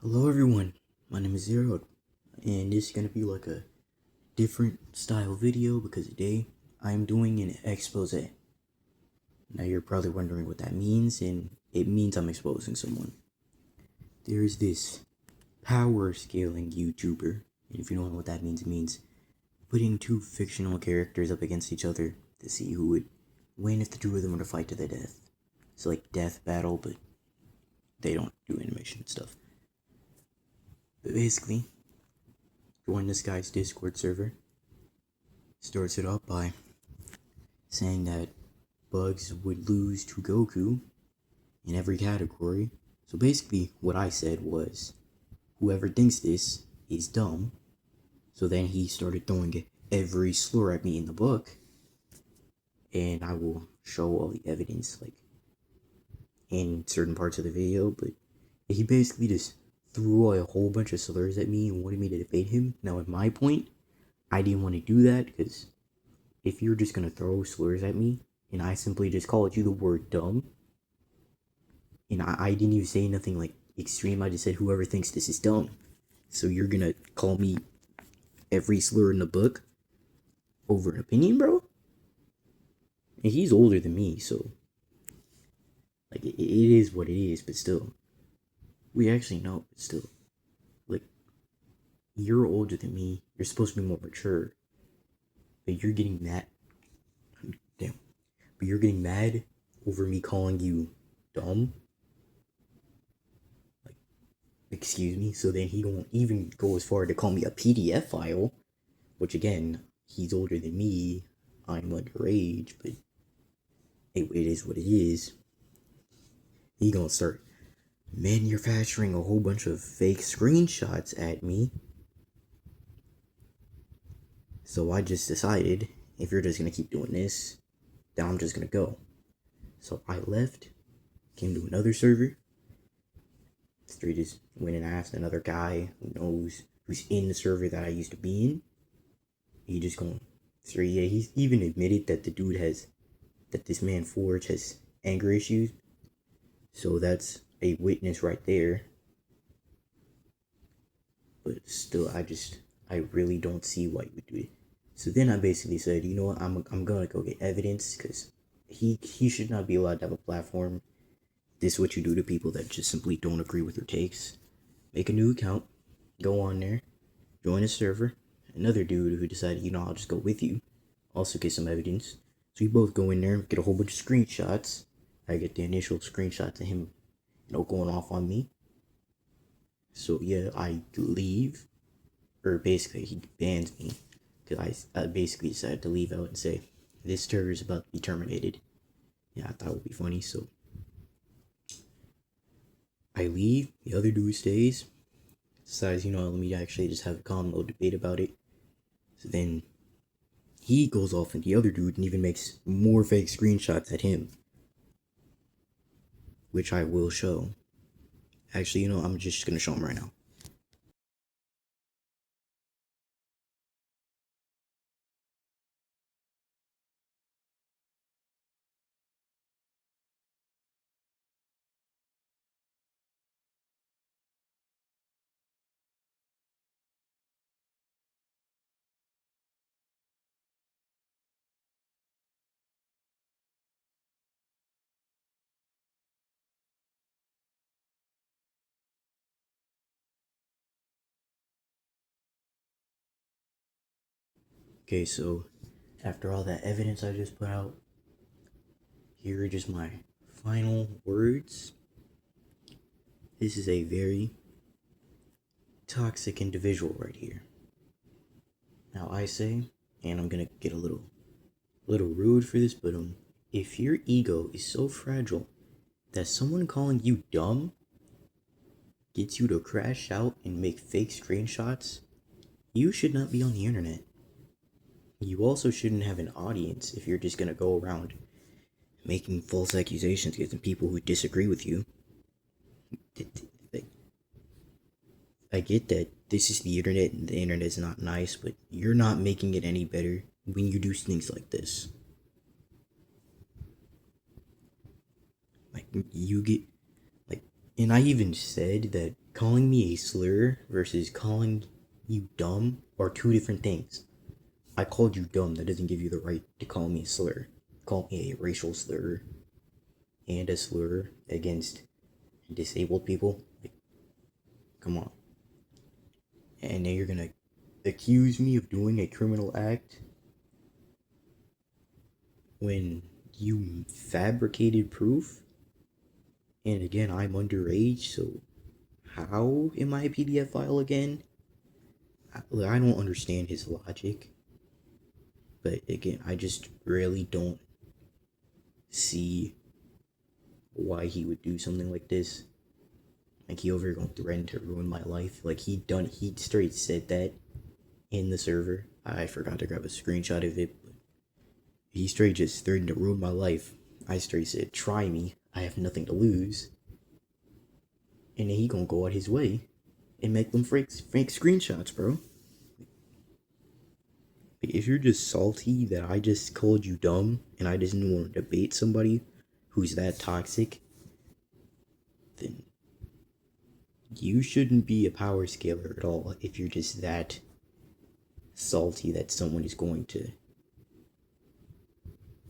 Hello everyone, my name is Zero, and this is gonna be like a different style video because today I am doing an expose. Now you're probably wondering what that means, and it means I'm exposing someone. There is this power scaling YouTuber, and if you don't know what that means, it means putting two fictional characters up against each other to see who would win if the two of them were to fight to the death. It's like death battle, but they don't do animation and stuff. But basically, join this guy's Discord server. Starts it up by saying that Bugs would lose to Goku in every category. So basically, what I said was, whoever thinks this is dumb. So then he started throwing every slur at me in the book, and I will show all the evidence, like, in certain parts of the video, but he basically just threw a whole bunch of slurs at me and wanted me to debate him. Now, at my point, I didn't want to do that because if you're just gonna throw slurs at me and I simply just called you the word dumb, and I didn't even say nothing like extreme, I just said whoever thinks this is dumb. So you're gonna call me every slur in the book over an opinion, bro? And he's older than me, so like it is what it is, but still. We actually know, but still. Like, you're older than me, you're supposed to be more mature. But you're getting mad. Damn. But you're getting mad over me calling you dumb? Like, excuse me? So then he won't even go as far to call me a PDF file, which again, he's older than me, I'm underage, but it is what it is. He gonna start manufacturing a whole bunch of fake screenshots at me. So I just decided, if you're just gonna keep doing this, then I'm just gonna go. So I left, came to another server. Straight just went and asked another guy who's in the server that I used to be in. He just going, so yeah, he's even admitted that this man Forge has anger issues. So that's a witness right there. But still, I really don't see why you would do it. So then I basically said, you know what, I'm gonna go get evidence because he should not be allowed to have a platform. This is what you do to people that just simply don't agree with your takes. Make a new account, go on there, join a server. Another dude who decided, I'll just go with you, also get some evidence. So we both go in there, get a whole bunch of screenshots. I get the initial screenshot of him, going off on me. So yeah, I leave, or basically he bans me, because I basically decided to leave out and say, this server is about to be terminated. Yeah, I thought it would be funny, so I leave, the other dude stays, decides, let me actually just have a calm little debate about it. So then he goes off and the other dude and even makes more fake screenshots at him, which I will show. Actually, I'm just gonna show him right now. Okay, so after all that evidence I just put out, here are just my final words. This is a very toxic individual right here. Now I say, and I'm gonna get a little rude for this, but if your ego is so fragile that someone calling you dumb gets you to crash out and make fake screenshots, you should not be on the internet. You also shouldn't have an audience if you're just gonna go around making false accusations against people who disagree with you. I get that this is the internet and the internet is not nice, but you're not making it any better when you do things like this. Like, you get, like, And I even said that calling me a slur versus calling you dumb are two different things. I called you dumb, that doesn't give you the right to call me a slur. Call me a racial slur and a slur against disabled people. Like, come on. And now you're gonna accuse me of doing a criminal act when you fabricated proof? And again, I'm underage, so how am I a PDF file again? I don't understand his logic. But again, I just really don't see why he would do something like this. Like, he over here gonna threaten to ruin my life. Like, he straight said that in the server. I forgot to grab a screenshot of it, but he straight just threatened to ruin my life. I straight said, try me, I have nothing to lose. And then he gonna go out his way and make them fake screenshots, bro. If you're just salty that I just called you dumb and I just didn't want to debate somebody who's that toxic, then you shouldn't be a power scaler at all if you're just that salty that someone is going to.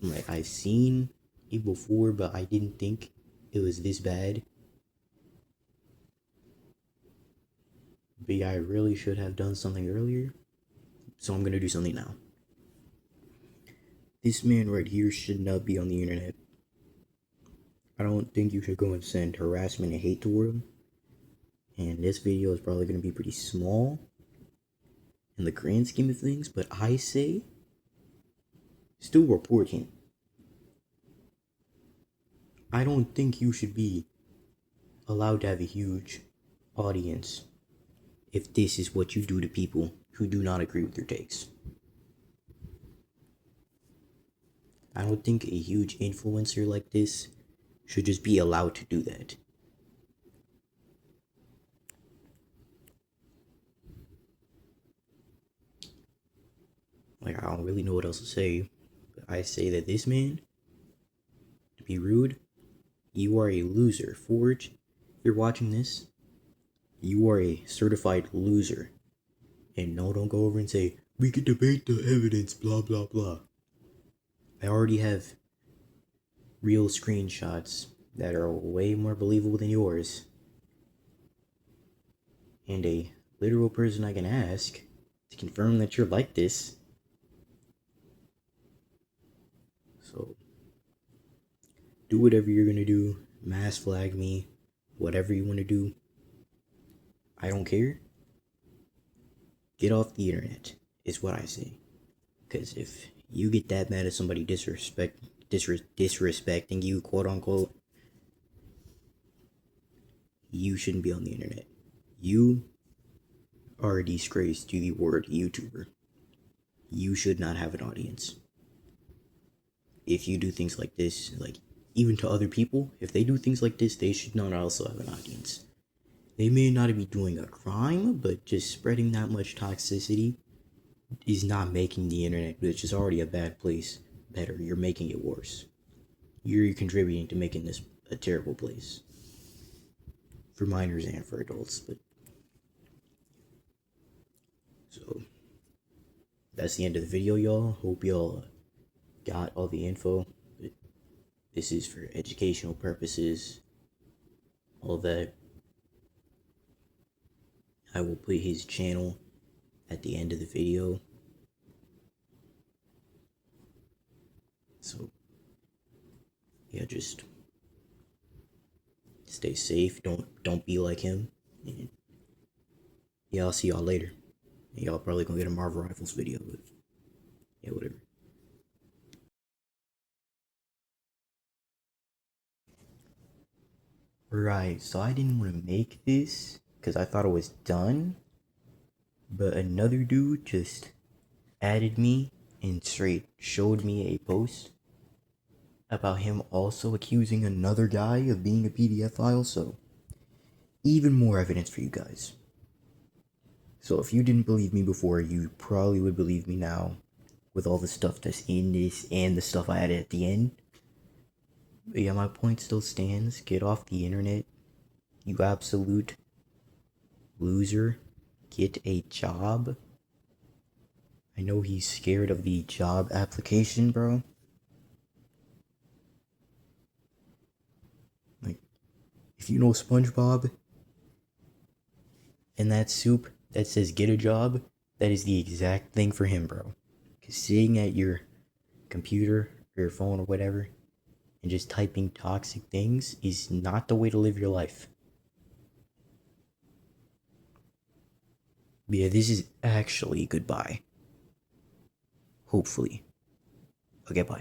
Like, I've seen it before, but I didn't think it was this bad. But yeah, I really should have done something earlier. So I'm gonna do something now. This man right here should not be on the internet. I don't think you should go and send harassment and hate toward him. And this video is probably gonna be pretty small in the grand scheme of things, but I say still report him. I don't think you should be allowed to have a huge audience if this is what you do to people who do not agree with your takes. I don't think a huge influencer like this should just be allowed to do that. Like, I don't really know what else to say, but I say that this man, to be rude, you are a loser. Forge, if you're watching this, you are a certified loser. And no, don't go over and say, we can debate the evidence, blah, blah, blah. I already have real screenshots that are way more believable than yours. And a literal person I can ask to confirm that you're like this. So, do whatever you're gonna do. Mass flag me. Whatever you want to do. I don't care. Get off the internet, is what I say. Because if you get that mad at somebody disrespecting you, quote unquote, you shouldn't be on the internet. You are a disgrace to the word YouTuber. You should not have an audience. If you do things like this, like, even to other people, if they do things like this, they should not also have an audience. They may not be doing a crime, but just spreading that much toxicity is not making the internet, which is already a bad place, better. You're making it worse. You're contributing to making this a terrible place. For minors and for adults, but... So, that's the end of the video, y'all. Hope y'all got all the info. But this is for educational purposes. All that. I will put his channel at the end of the video. So, yeah, just stay safe. Don't be like him. And yeah, I'll see y'all later. And y'all probably gonna get a Marvel Rifles video, but yeah, whatever. Right, so I didn't want to make this because I thought it was done, but another dude just added me and straight showed me a post about him also accusing another guy of being a PDF file, so even more evidence for you guys. So if you didn't believe me before, you probably would believe me now with all the stuff that's in this and the stuff I added at the end. But yeah, my point still stands. Get off the internet. You absolute loser. Get a job. I know he's scared of the job application, bro. Like, if you know SpongeBob and that soup that says get a job, that is the exact thing for him, bro. Because sitting at your computer or your phone or whatever and just typing toxic things is not the way to live your life. But yeah, this is actually goodbye. Hopefully. Okay, bye.